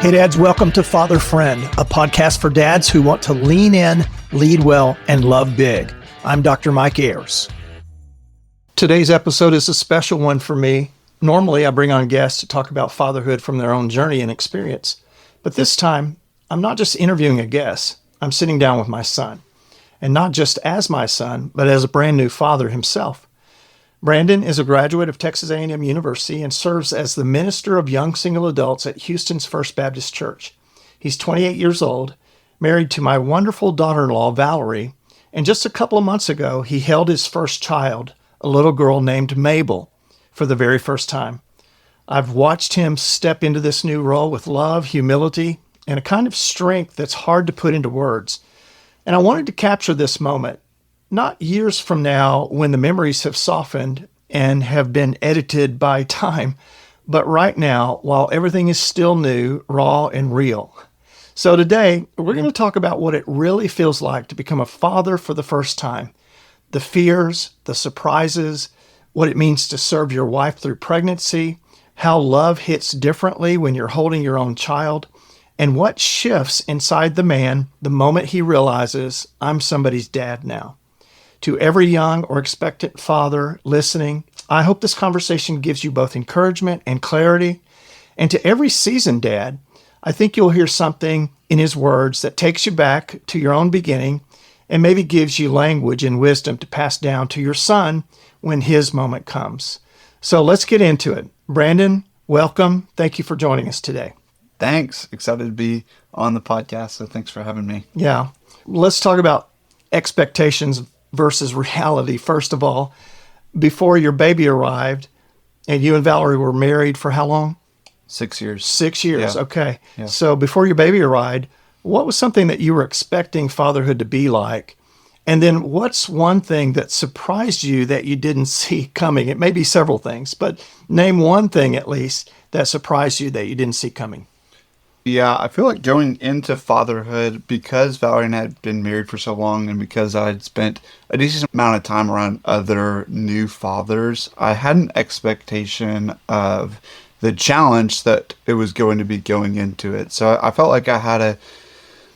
Hey dads, welcome to Father Friend, a podcast for dads who want to lean in, lead well, and love big. I'm Dr. Mike Ayers. Today's episode is a special one for me. Normally I bring on guests to talk about fatherhood from their own journey and experience. But this time, I'm not just interviewing a guest, I'm sitting down with my son. And not just as my son, but as a brand new father himself. Brandon is a graduate of Texas A&M University and serves as the minister of young single adults at Houston's First Baptist Church. He's 28 years old, married to my wonderful daughter-in-law, Valerie, and just a couple of months ago, he held his first child, a little girl named Mabel, for the very first time. I've watched him step into this new role with love, humility, and a kind of strength that's hard to put into words. And I wanted to capture this moment, not years from now when the memories have softened and have been edited by time, but right now while everything is still new, raw, and real. So today, we're going to talk about what it really feels like to become a father for the first time. The fears, the surprises, what it means to serve your wife through pregnancy, how love hits differently when you're holding your own child, and what shifts inside the man the moment he realizes, I'm somebody's dad now. To every young or expectant father listening, I hope this conversation gives you both encouragement and clarity. And to every seasoned dad, I think you'll hear something in his words that takes you back to your own beginning and maybe gives you language and wisdom to pass down to your son when his moment comes. So let's get into it. Brandon, welcome. Thank you for joining us today. Thanks. Excited to be on the podcast, so thanks for having me. Yeah. Let's talk about expectations versus reality. First of all, before your baby arrived, and you and Valerie were married for how long? 6 years. 6 years, Yeah. Okay. Yeah. So before your baby arrived, what was something that you were expecting fatherhood to be like? And then what's one thing that surprised you that you didn't see coming? It may be several things, but name one thing at least that surprised you that you didn't see coming. Yeah, I feel like going into fatherhood, because Valerie and I had been married for so long and because I had spent a decent amount of time around other new fathers, I had an expectation of the challenge that it was going to be going into it. So I felt like I had a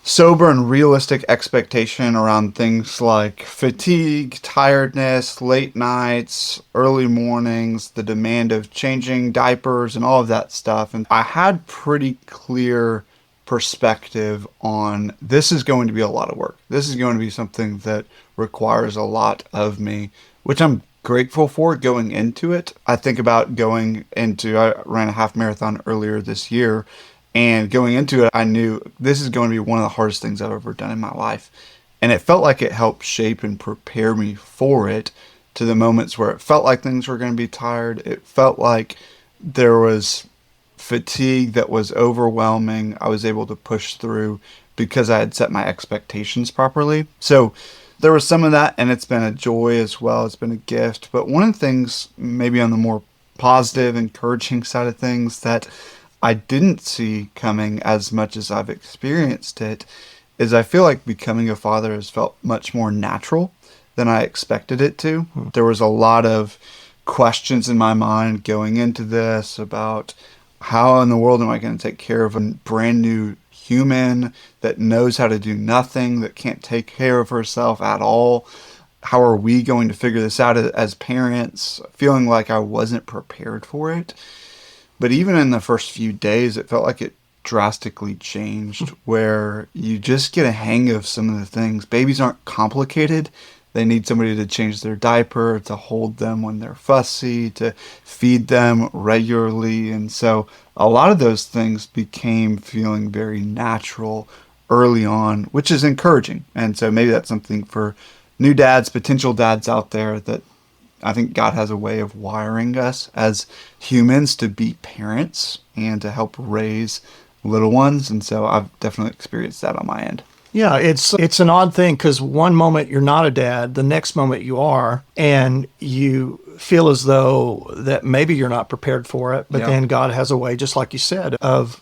sober and realistic expectation around things like fatigue, tiredness, late nights, early mornings, the demand of changing diapers and all of that stuff. And I had pretty clear perspective on this is going to be a lot of work. This is going to be something that requires a lot of me, which I'm grateful for going into it. I think about I ran a half marathon earlier this year. And going into it, I knew this is going to be one of the hardest things I've ever done in my life. And it felt like it helped shape and prepare me for it, to the moments where it felt like things were going to be tired. It felt like there was fatigue that was overwhelming. I was able to push through because I had set my expectations properly. So there was some of that, and it's been a joy as well. It's been a gift. But one of the things, maybe on the more positive, encouraging side of things, that I didn't see coming as much as I've experienced it, is I feel like becoming a father has felt much more natural than I expected it to. There was a lot of questions in my mind going into this about how in the world am I going to take care of a brand new human that knows how to do nothing, that can't take care of herself at all? How are we going to figure this out as parents? Feeling like I wasn't prepared for it. But even in the first few days, it felt like it drastically changed, where you just get a hang of some of the things. Babies aren't complicated. They need somebody to change their diaper, to hold them when they're fussy, to feed them regularly. And so a lot of those things became feeling very natural early on, which is encouraging. And so maybe that's something for new dads, potential dads out there, that I think God has a way of wiring us as humans to be parents and to help raise little ones. And so I've definitely experienced that on my end. Yeah, it's an odd thing because one moment you're not a dad, the next moment you are, and you feel as though that maybe you're not prepared for it. But then God has a way, just like you said, of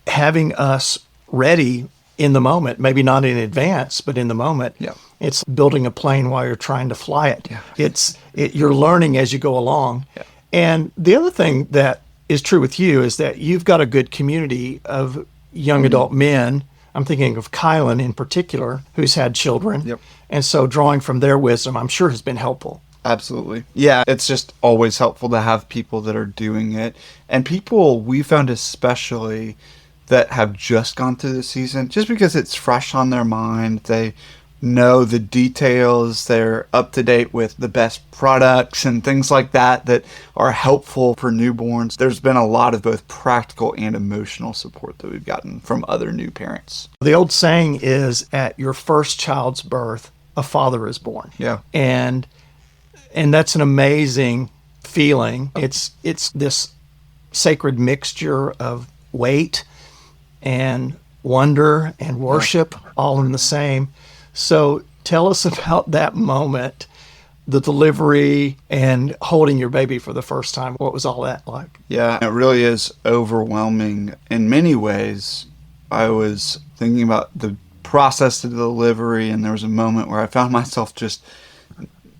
having us ready in the moment, maybe not in advance, but in the moment. Yeah. It's building a plane while you're trying to fly it. Yeah. You're learning as you go along. Yeah. And the other thing that is true with you is that you've got a good community of young adult men. I'm thinking of Kylan in particular, who's had children. Yep. And so drawing from their wisdom, I'm sure has been helpful. Absolutely. Yeah, it's just always helpful to have people that are doing it. And people we found especially that have just gone through the season, just because it's fresh on their mind. They know the details. They're up to date with the best products and things like that that are helpful for newborns. There's been a lot of both practical and emotional support that we've gotten from other new parents. The old saying is, at your first child's birth, a father is born. Yeah. And that's an amazing feeling. It's this sacred mixture of weight and wonder and worship all in the same. So tell us about that moment, the delivery and holding your baby for the first time. What was all that like? Yeah, it really is overwhelming in many ways. I was thinking about the process of the delivery, and there was a moment where I found myself just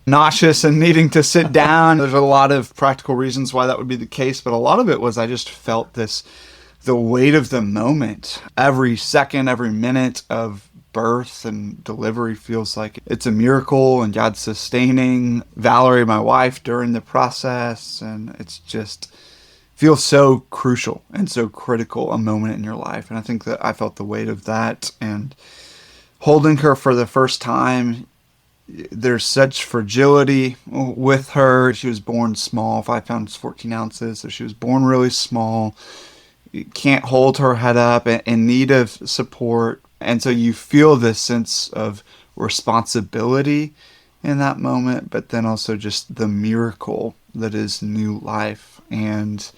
nauseous and needing to sit down. There's a lot of practical reasons why that would be the case, but a lot of it was I just felt the weight of the moment. Every second, every minute of birth and delivery feels like it's a miracle, and God's sustaining Valerie, my wife, during the process. And it's just feels so crucial and so critical a moment in your life. And I think that I felt the weight of that. And holding her for the first time, there's such fragility with her. She was born small, 5 pounds, 14 ounces. So she was born really small. You can't hold her head up, in need of support. And so you feel this sense of responsibility in that moment, but then also just the miracle that is new life. And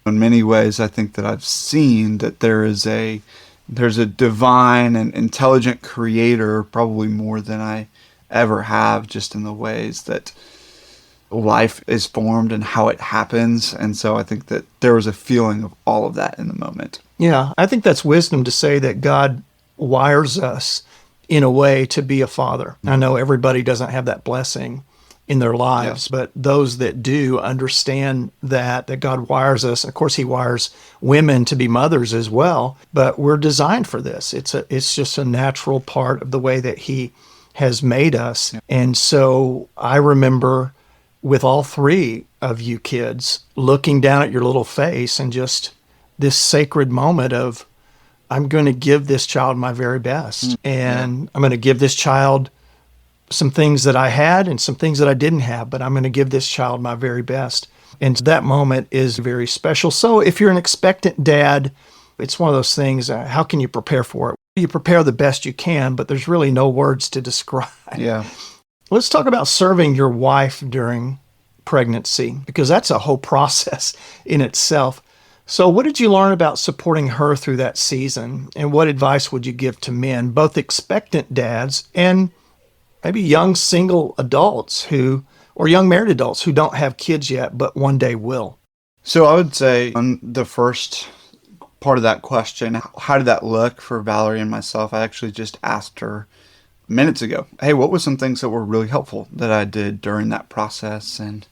in many ways, I think that I've seen that there's a divine and intelligent creator, probably more than I ever have, just in the ways that life is formed and how it happens. And so I think that there was a feeling of all of that in the moment. Yeah, I think that's wisdom to say that God wires us in a way to be a father. I know everybody doesn't have that blessing in their lives, but those that do understand that God wires us. Of course, he wires women to be mothers as well, but we're designed for this. It's just a natural part of the way that he has made us. And so I remember with all 3 of you kids looking down at your little face and just this sacred moment of, I'm going to give this child my very best. And I'm going to give this child some things that I had and some things that I didn't have, but I'm going to give this child my very best. And that moment is very special. So if you're an expectant dad, it's one of those things, how can you prepare for it? You prepare the best you can, but there's really no words to describe. Yeah. Let's talk about serving your wife during pregnancy, because that's a whole process in itself. So what did you learn about supporting her through that season? And what advice would you give to men, both expectant dads and maybe young single adults or young married adults who don't have kids yet, but one day will? So I would say on the first part of that question, how did that look for Valerie and myself? I actually just asked her minutes ago, hey, what were some things that were really helpful that I did during that process? And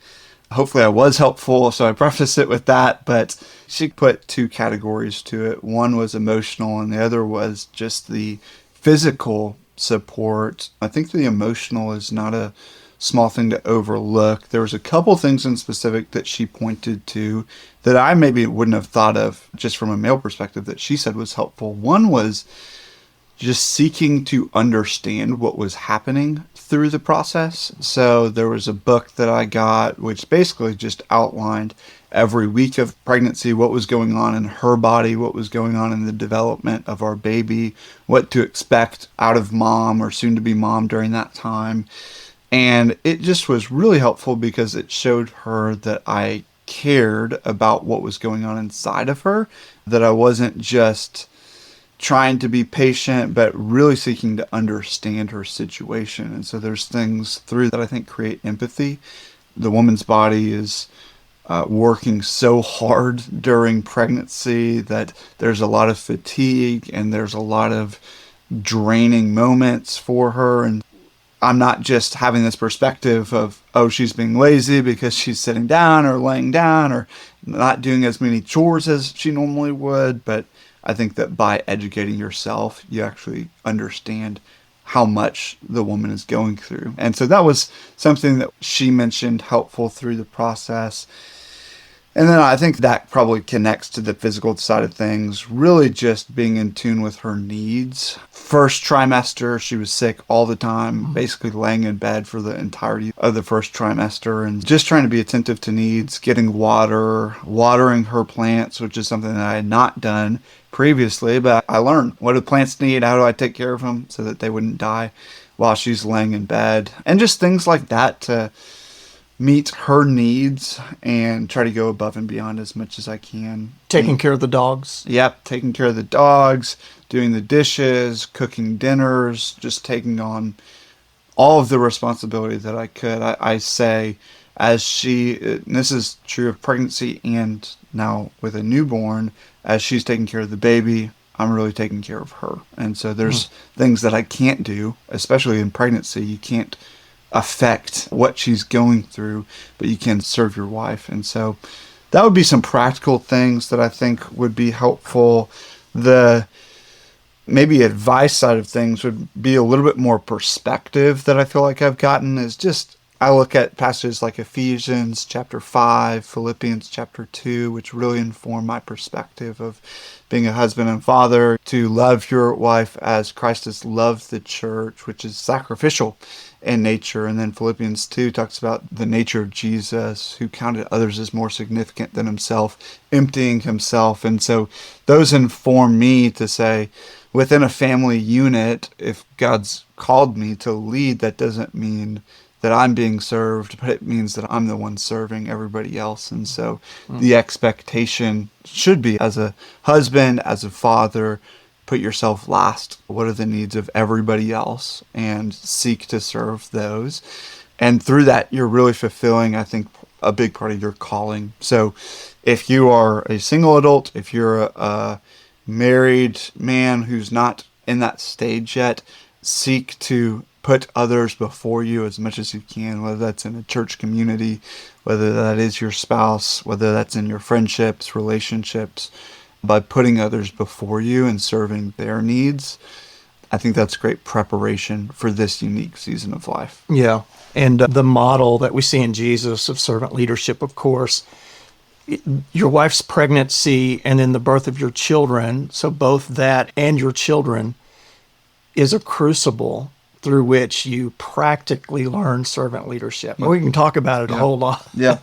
hopefully I was helpful, so I prefaced it with that, but she put 2 categories to it. One was emotional, and the other was just the physical support. I think the emotional is not a small thing to overlook. There was a couple things in specific that she pointed to that I maybe wouldn't have thought of just from a male perspective that she said was helpful. One was just seeking to understand what was happening through the process. So there was a book that I got which basically just outlined every week of pregnancy, what was going on in her body, what was going on in the development of our baby, what to expect out of mom or soon to be mom during that time. And it just was really helpful because it showed her that I cared about what was going on inside of her, that I wasn't just trying to be patient, but really seeking to understand her situation. And so there's things through that I think create empathy. The woman's body is working so hard during pregnancy that there's a lot of fatigue and there's a lot of draining moments for her. And I'm not just having this perspective of, oh, she's being lazy because she's sitting down or laying down or not doing as many chores as she normally would. But I think that by educating yourself, you actually understand how much the woman is going through. And so that was something that she mentioned helpful through the process. And then I think that probably connects to the physical side of things, really just being in tune with her needs. First trimester, she was sick all the time, basically laying in bed for the entirety of the first trimester, and just trying to be attentive to needs, getting water, watering her plants, which is something that I had not done previously, but I learned what do plants need, how do I take care of them so that they wouldn't die while she's laying in bed, and just things like that to meet her needs and try to go above and beyond as much as I can. Taking care of the dogs. Yep, taking care of the dogs, doing the dishes, cooking dinners, just taking on all of the responsibility that I could. I say, as and this is true of pregnancy and now with a newborn, as she's taking care of the baby, I'm really taking care of her. And so there's things that I can't do, especially in pregnancy. You can't affect what she's going through, but you can serve your wife. And so that would be some practical things that I think would be helpful. The maybe advice side of things would be a little bit more perspective that I feel like I've gotten is just, I look at passages like Ephesians chapter 5, Philippians chapter 2, which really inform my perspective of being a husband and father, to love your wife as Christ has loved the church, which is sacrificial in nature. And then Philippians 2 talks about the nature of Jesus, who counted others as more significant than himself, emptying himself. And so those inform me to say, within a family unit, if God's called me to lead, that doesn't mean that I'm being served, but it means that I'm the one serving everybody else. And so the expectation should be, as a husband, as a father, put yourself last. What are the needs of everybody else? And seek to serve those. And through that, you're really fulfilling, I think, a big part of your calling. So if you are a single adult, if you're a married man who's not in that stage yet, seek to put others before you as much as you can, whether that's in a church community, whether that is your spouse, whether that's in your friendships, relationships. By putting others before you and serving their needs, I think that's great preparation for this unique season of life. Yeah. And the model that we see in Jesus of servant leadership, of course, your wife's pregnancy and then the birth of your children, so both that and your children, is a crucible through which you practically learn servant leadership. We can talk about it a whole lot. Yeah.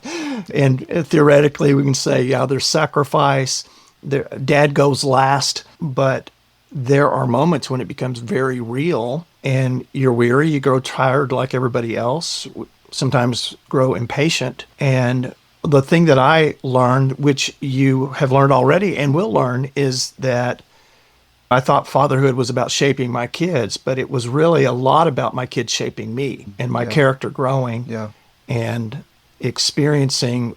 And theoretically, we can say, yeah, there's sacrifice. Dad goes last, but there are moments when it becomes very real and you're weary, you grow tired like everybody else, sometimes grow impatient. And the thing that I learned, which you have learned already and will learn, is that I thought fatherhood was about shaping my kids, but it was really a lot about my kids shaping me and my character growing and experiencing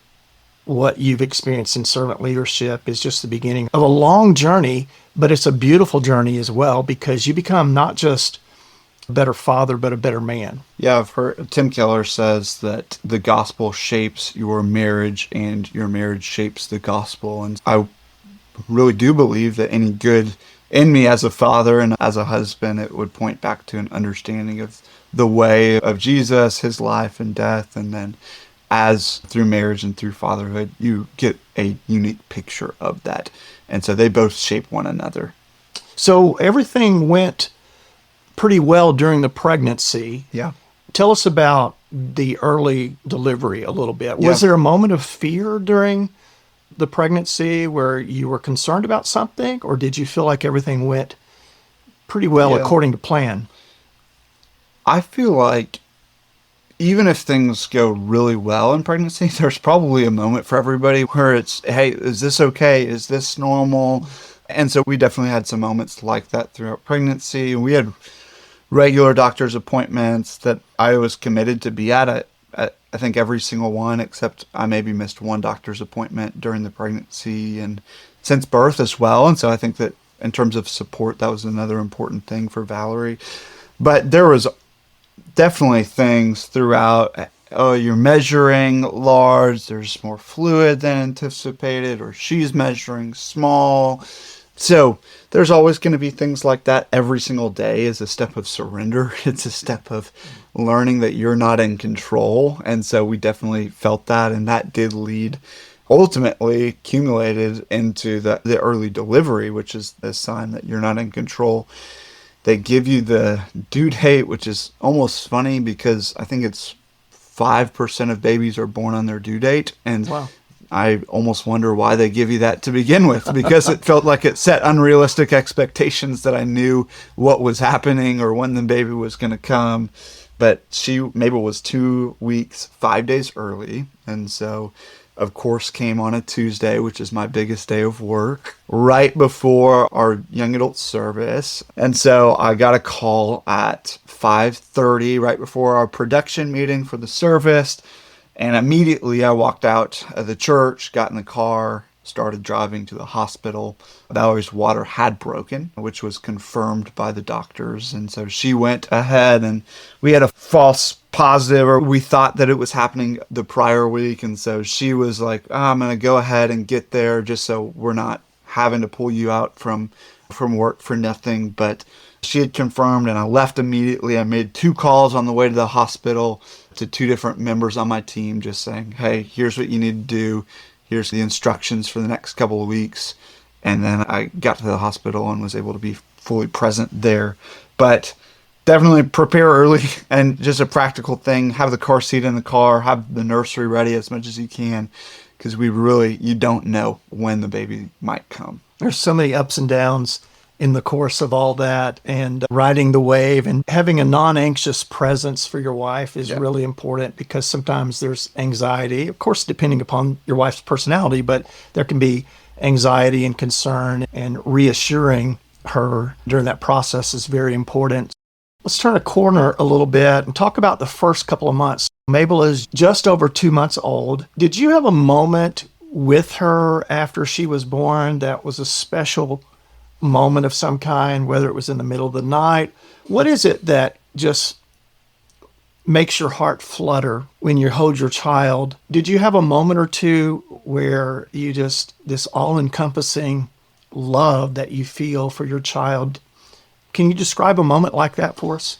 what you've experienced in servant leadership is just the beginning of a long journey, but it's a beautiful journey as well because you become not just a better father, but a better man. Yeah, I've heard Tim Keller says that the gospel shapes your marriage and your marriage shapes the gospel. And I really do believe that any good in me as a father and as a husband, it would point back to an understanding of the way of Jesus, his life and death, and then as through marriage and through fatherhood, you get a unique picture of that. And so they both shape one another. So everything went pretty well during the pregnancy. Yeah. Tell us about the early delivery a little bit. Yeah. Was there a moment of fear during the pregnancy where you were concerned about something, or did you feel like everything went pretty well according to plan? I feel like even if things go really well in pregnancy, there's probably a moment for everybody where it's, hey, is this okay? Is this normal? And so we definitely had some moments like that throughout pregnancy. We had regular doctor's appointments that I was committed to be at I think every single one, except I maybe missed one doctor's appointment during the pregnancy and since birth as well. And so I think that in terms of support, that was another important thing for Valerie. But there was definitely things throughout. Oh, you're measuring large, there's more fluid than anticipated, or she's measuring small. So there's always going to be things like that. Every single day is a step of surrender. It's a step of learning that you're not in control. And so we definitely felt that. And that did lead, ultimately accumulated into the early delivery, which is a sign that you're not in control. They give you the due date, which is almost funny because I think it's 5% of babies are born on their due date. And Wow. I almost wonder why they give you that to begin with, because it felt like it set unrealistic expectations that I knew what was happening or when the baby was going to come. But Mabel was 2 weeks, 5 days early. And so, of course, came on a Tuesday, which is my biggest day of work, right before our young adult service. And so I got a call at 5:30, right before our production meeting for the service. And immediately I walked out of the church, got in the car, started driving to the hospital. Valerie's water had broken, which was confirmed by the doctors. And so she went ahead, and we had a false positive, or we thought that it was happening the prior week. And so she was like, I'm going to go ahead and get there just so we're not having to pull you out from work for nothing. But she had confirmed, and I left immediately. I made 2 calls on the way to the hospital to 2 different members on my team, just saying, hey, here's what you need to do. Here's the instructions for the next couple of weeks. And then I got to the hospital and was able to be fully present there. But definitely prepare early, and just a practical thing, have the car seat in the car, have the nursery ready as much as you can, because you don't know when the baby might come. There's so many ups and downs in the course of all that, and riding the wave and having a non-anxious presence for your wife is really important, because sometimes there's anxiety, of course, depending upon your wife's personality, but there can be anxiety and concern, and reassuring her during that process is very important. Let's turn a corner a little bit and talk about the first couple of months. Mabel is just over 2 months old. Did you have a moment with her after she was born that was a special moment of some kind, whether it was in the middle of the night? What is it that just makes your heart flutter when you hold your child? Did you have a moment or two where you just, this all-encompassing love that you feel for your child? Can you describe a moment like that for us?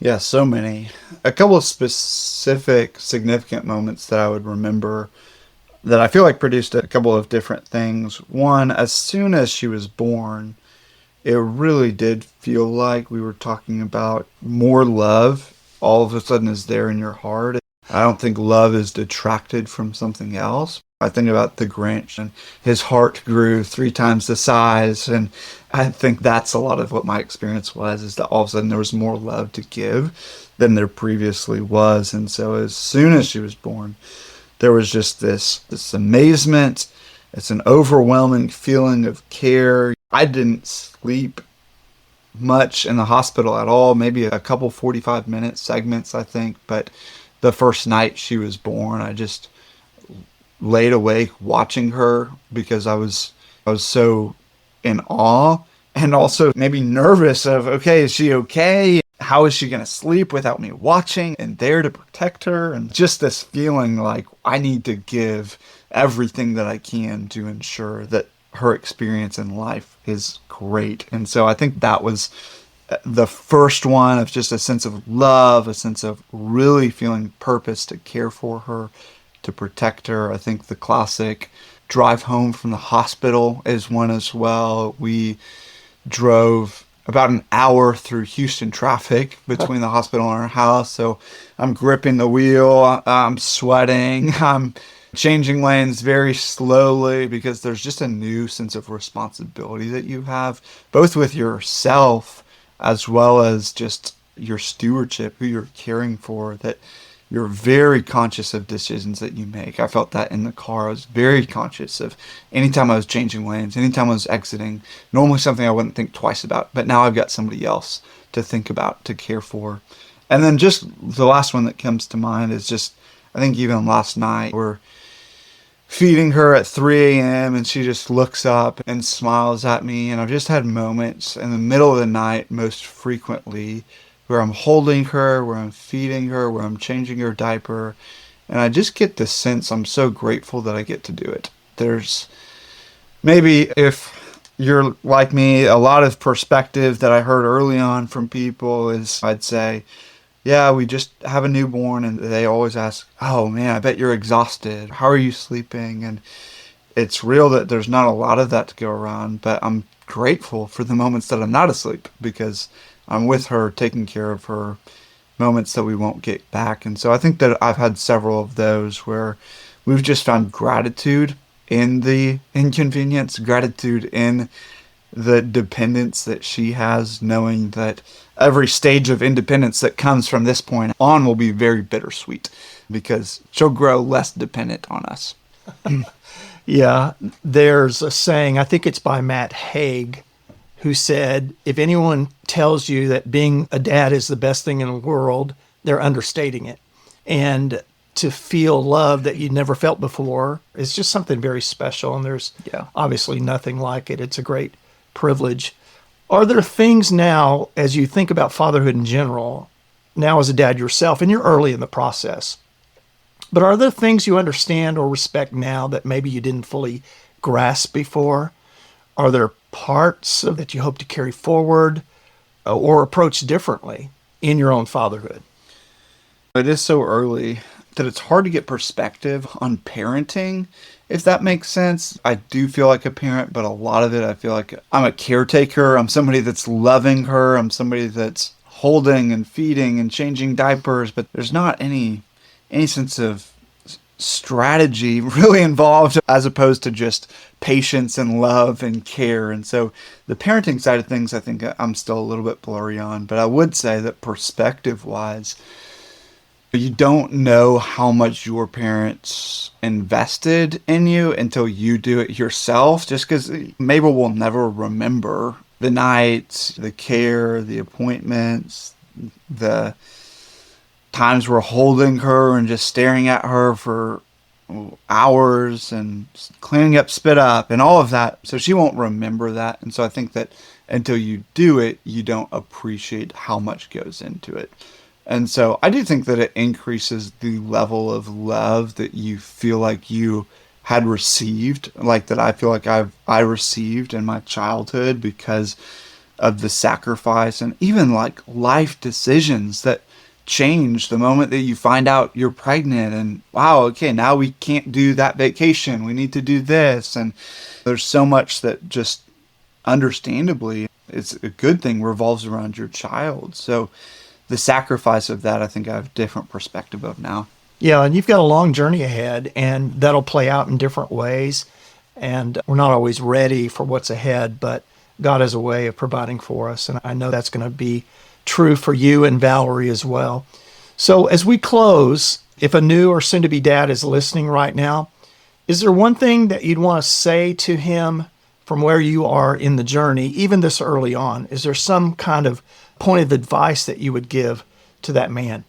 Yeah, so many. A couple of specific, significant moments that I would remember that I feel like produced a couple of different things. One, as soon as she was born, it really did feel like we were talking about more love all of a sudden is there in your heart. I don't think love is detracted from something else. I think about the Grinch, and his heart grew 3 times the size. And I think that's a lot of what my experience was, is that all of a sudden there was more love to give than there previously was. And so as soon as she was born, there was just this amazement. It's an overwhelming feeling of care. I didn't sleep much in the hospital at all, maybe a couple 45-minute segments, I think. But the first night she was born, I just laid awake watching her, because I was so in awe, and also maybe nervous of, okay, is she okay? How is she going to sleep without me watching and there to protect her? And just this feeling like I need to give everything that I can to ensure that her experience in life is great. And so I think that was the first one, of just a sense of love, a sense of really feeling purpose to care for her, to protect her. I think the classic drive home from the hospital is one as well. We drove about an hour through Houston traffic between the hospital and our house. So I'm gripping the wheel, I'm sweating, I'm changing lanes very slowly, because there's just a new sense of responsibility that you have, both with yourself as well as just your stewardship, who you're caring for, that you're very conscious of decisions that you make. I felt that in the car. I was very conscious of anytime I was changing lanes, anytime I was exiting, normally something I wouldn't think twice about, but now I've got somebody else to think about, to care for. And then just the last one that comes to mind is just, I think even last night, we're feeding her at 3 a.m. and she just looks up and smiles at me. And I've just had moments in the middle of the night, most frequently, where I'm holding her, where I'm feeding her, where I'm changing her diaper. And I just get the sense I'm so grateful that I get to do it. There's maybe, if you're like me, a lot of perspective that I heard early on from people is I'd say, yeah, we just have a newborn, and they always ask, oh man, I bet you're exhausted. How are you sleeping? And it's real that there's not a lot of that to go around, but I'm grateful for the moments that I'm not asleep because I'm with her, taking care of her, moments that we won't get back. And so I think that I've had several of those where we've just found gratitude in the inconvenience, gratitude in the dependence that she has, knowing that every stage of independence that comes from this point on will be very bittersweet because she'll grow less dependent on us. Yeah, there's a saying, I think it's by Matt Haig, who said, if anyone tells you that being a dad is the best thing in the world, they're understating it. And to feel love that you'd never felt before is just something very special. And there's Yeah. obviously nothing like it. It's a great privilege. Are there things now, as you think about fatherhood in general, now as a dad yourself, and you're early in the process, but are there things you understand or respect now that maybe you didn't fully grasp before? Are there parts that you hope to carry forward or approach differently in your own fatherhood? It is so early that it's hard to get perspective on parenting, if that makes sense. I do feel like a parent, but a lot of it I feel like I'm a caretaker. I'm somebody that's loving her. I'm somebody that's holding and feeding and changing diapers, but there's not any sense of strategy really involved as opposed to just patience and love and care. And so the parenting side of things, I think I'm still a little bit blurry on, but I would say that perspective wise, you don't know how much your parents invested in you until you do it yourself, just because Mabel will never remember the nights, the care, the appointments, the times we're holding her and just staring at her for hours and cleaning up spit up and all of that. So she won't remember that. And so I think that until you do it, you don't appreciate how much goes into it. And so I do think that it increases the level of love that you feel like you had received, like that I feel like I received in my childhood because of the sacrifice and even like life decisions that change the moment that you find out you're pregnant and wow, okay, now we can't do that vacation. We need to do this. And there's so much that just understandably it's a good thing revolves around your child. So the sacrifice of that, I think I have a different perspective of now. Yeah, and you've got a long journey ahead, and that'll play out in different ways. And we're not always ready for what's ahead, but God has a way of providing for us. And I know that's going to be true for you and Valerie as well. So as we close, if a new or soon to be dad is listening right now, is there one thing that you'd want to say to him from where you are in the journey, even this early on? Is there some kind of point of advice that you would give to that man?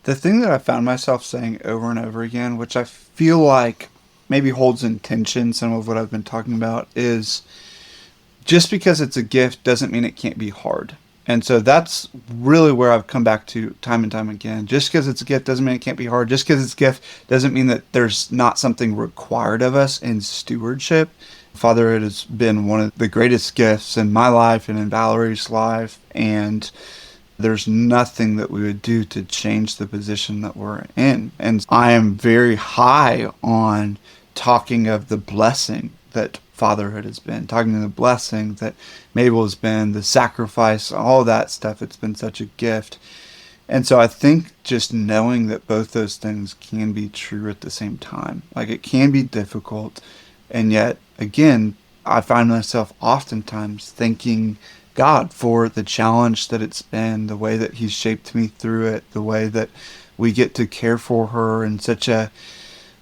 The thing that I found myself saying over and over again, which I feel like maybe holds in tension some of what I've been talking about, is just because it's a gift doesn't mean it can't be hard. And so that's really where I've come back to time and time again. Just because it's a gift doesn't mean it can't be hard. Just because it's a gift doesn't mean that there's not something required of us in stewardship. Fatherhood has been one of the greatest gifts in my life and in Valerie's life. And there's nothing that we would do to change the position that we're in. And I am very high on talking of the blessing that fatherhood has been, talking of the blessing that Mabel has been, the sacrifice, all that stuff. It's been such a gift. And so I think just knowing that both those things can be true at the same time, like it can be difficult. And yet, again, I find myself oftentimes thanking God for the challenge that it's been, the way that He's shaped me through it, the way that we get to care for her in such a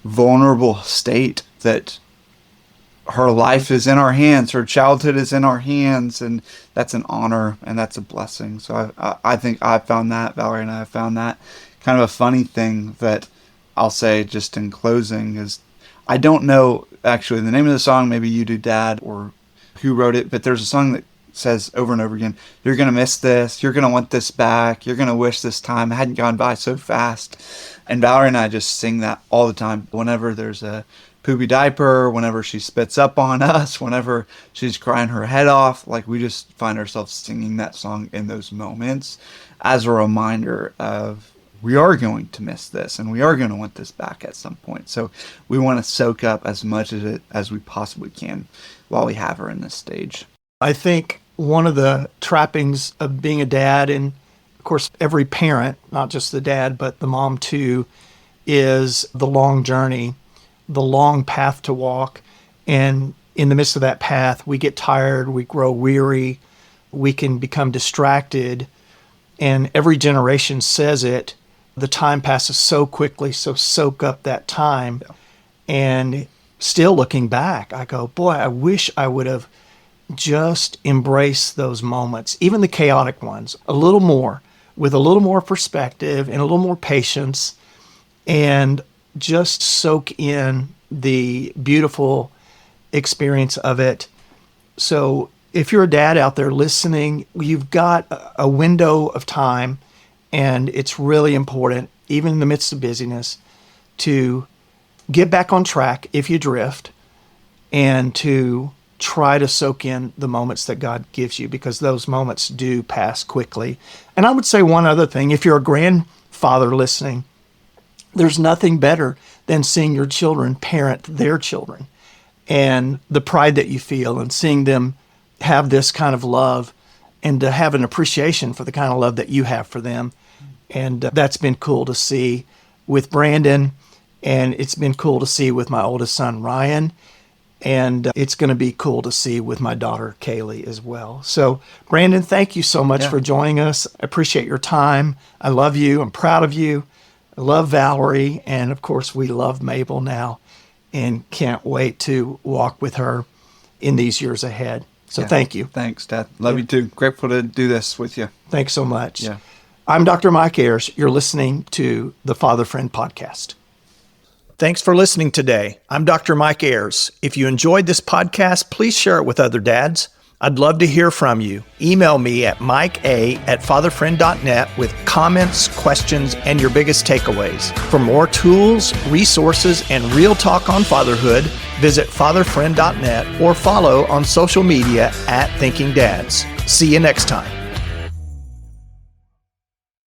vulnerable state that her life is in our hands, her childhood is in our hands, and that's an honor and that's a blessing. So I think I found that, Valerie and I have found that kind of a funny thing that I'll say just in closing is I don't know actually the name of the song, maybe you do, Dad, or who wrote it, but there's a song that says over and over again, you're going to miss this. You're going to want this back. You're going to wish this time hadn't gone by so fast. And Valerie and I just sing that all the time. Whenever there's a poopy diaper, whenever she spits up on us, whenever she's crying her head off, like we just find ourselves singing that song in those moments as a reminder of we are going to miss this and we are going to want this back at some point. So we want to soak up as much of it as we possibly can while we have her in this stage. I think one of the trappings of being a dad, and of course every parent, not just the dad, but the mom too, is the long journey, the long path to walk. And in the midst of that path, we get tired, we grow weary, we can become distracted. And every generation says it, the time passes so quickly, so soak up that time. Yeah. And still looking back, I go, boy, I wish I would have just embraced those moments, even the chaotic ones, a little more, with a little more perspective and a little more patience, and just soak in the beautiful experience of it. So if you're a dad out there listening, you've got a window of time, and it's really important, even in the midst of busyness, to get back on track if you drift, and to try to soak in the moments that God gives you, because those moments do pass quickly. And I would say one other thing, if you're a grandfather listening, there's nothing better than seeing your children parent their children, and the pride that you feel and seeing them have this kind of love, and to have an appreciation for the kind of love that you have for them. And that's been cool to see with Brandon, and it's been cool to see with my oldest son, Ryan. And it's going to be cool to see with my daughter, Kaylee, as well. So, Brandon, thank you so much for joining us. I appreciate your time. I love you. I'm proud of you. I love Valerie. And, of course, we love Mabel now and can't wait to walk with her in these years ahead. So thank you. Thanks, Dad. Love you too. Grateful to do this with you. Thanks so much. Yeah. I'm Dr. Mike Ayers. You're listening to the Father Friend Podcast. Thanks for listening today. I'm Dr. Mike Ayers. If you enjoyed this podcast, please share it with other dads. I'd love to hear from you. Email me at mikea@fatherfriend.net with comments, questions, and your biggest takeaways. For more tools, resources, and real talk on fatherhood, visit fatherfriend.net or follow on social media @ThinkingDads. See you next time.